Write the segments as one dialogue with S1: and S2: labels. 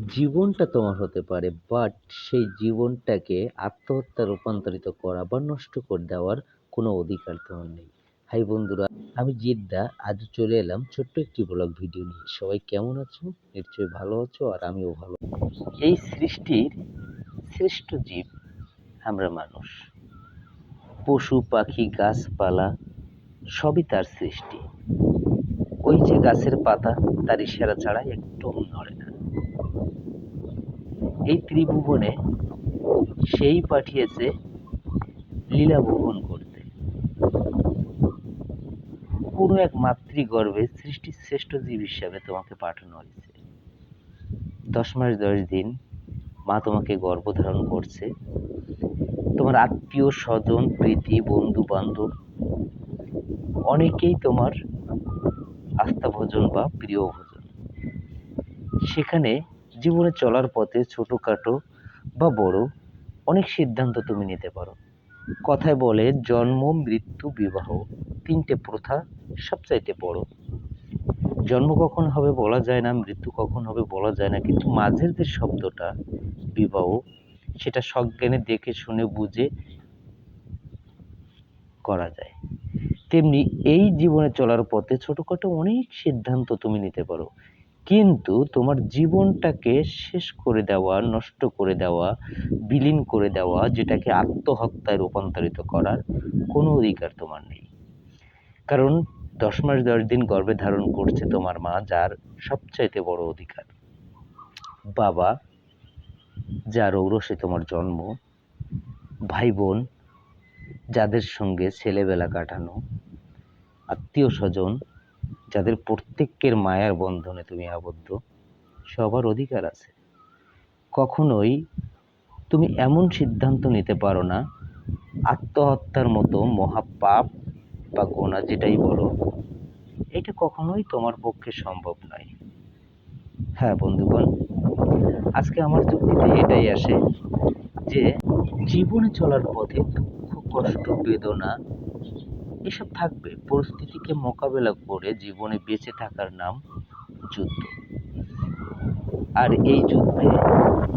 S1: জীবনটা তোমার হতে পারে, বাট সেই জীবনটাকে আত্মহত্যায় রূপান্তরিত করা বা নষ্ট করে দেওয়ার কোনো অধিকার তোমার নেই। হাই বন্ধুরা, আমি জিদ্দা। আজ চলে এলাম ছোট্ট একটি ব্লগ ভিডিও নিয়ে। সবাই কেমন আছো? নিশ্চয়ই ভালো আছো, আর আমিও ভালো। এই সৃষ্টির শ্রেষ্ঠ জীব আমরা মানুষ। পশু পাখি গাছপালা সবই তার সৃষ্টি। ওই যে গাছের পাতা, তার ইশারা ছাড়া একদম নড়ে না। এই ত্রিভুবনে সেই পাঠিয়েছে লীলা বহন করতে। কোনো এক মাতৃগর্ভে সৃষ্টির শ্রেষ্ঠ জীব হিসাবে তোমাকে পাঠানো হয়েছে। 10 মাস 10 দিন মা তোমাকে গর্ভধারণ করছে। তোমার আত্মীয় স্বজন প্রীতি বন্ধু বান্ধব অনেকেই তোমার আস্থা ভোজন বা প্রিয় ভোজন। সেখানে জীবনে চলার পথে ছোটখাটো বা বড় অনেক সিদ্ধান্ত তুমি নিতে পারো। কথায় বলে জন্ম মৃত্যু বিবাহ তিনটে প্রথা সবচাইতে বড়। জন্ম কখন হবে বলা যায় না, মৃত্যু কখন হবে বলা যায় না, কিন্তু মাঝের যে শব্দটা বিবাহ, সেটা সজ্ঞানে দেখে শুনে বুঝে করা যায়। তেমনি এই জীবনে চলার পথে ছোটখাটো অনেক সিদ্ধান্ত তুমি নিতে পারো, কিন্তু তোমার জীবনটাকে শেষ করে দেওয়া, নষ্ট করে দেওয়া, বিলীন করে দেওয়া, যেটাকে আত্মহত্যায় রূপান্তরিত করার কোনো অধিকার তোমার নেই। কারণ 10 মাস 10 দিন গর্ভে ধারণ করছে তোমার মা, যার সবচাইতে বড় অধিকার। বাবা, যার ঔরসে তোমার জন্ম, ভাই বোন যাদের সঙ্গে ছেলেবেলা কাটানো, আত্মীয় স্বজন যাদের প্রত্যেকের মায়ার বন্ধনে তুমি আবদ্ধ, সবার অধিকার আছে। কখনোই তুমি এমন সিদ্ধান্ত নিতে পারো না, আত্মহত্যার মতো মহাপাপ বা গোনা যেটাই বলো, এটা কখনোই তোমার পক্ষে সম্ভব নয়। হ্যাঁ বন্ধুগণ, আজকে আমার যুক্তিতে এটাই আসে যে জীবনে চলার পথে দুঃখ কষ্ট বেদনা এসব থাকবে। পরিস্থিতিকে মোকাবেলা করে জীবনে বেঁচে থাকার নাম যুদ্ধ। আর এই যুদ্ধে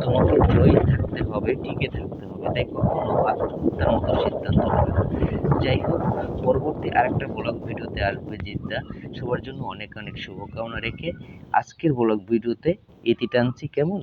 S1: তোমাকে জয়ী থাকতে হবে, টিকে থাকতে হবে। তাই কখনো আত্মহত্যার মতো সিদ্ধান্ত নেবে না। যাই হোক, পরবর্তী আরেকটা ব্লগ ভিডিওতে আসবে জিদ্দা। সবার জন্য অনেক অনেক শুভকামনা রেখে আজকের ব্লগ ভিডিওতে ইতি টানছি। কেমন?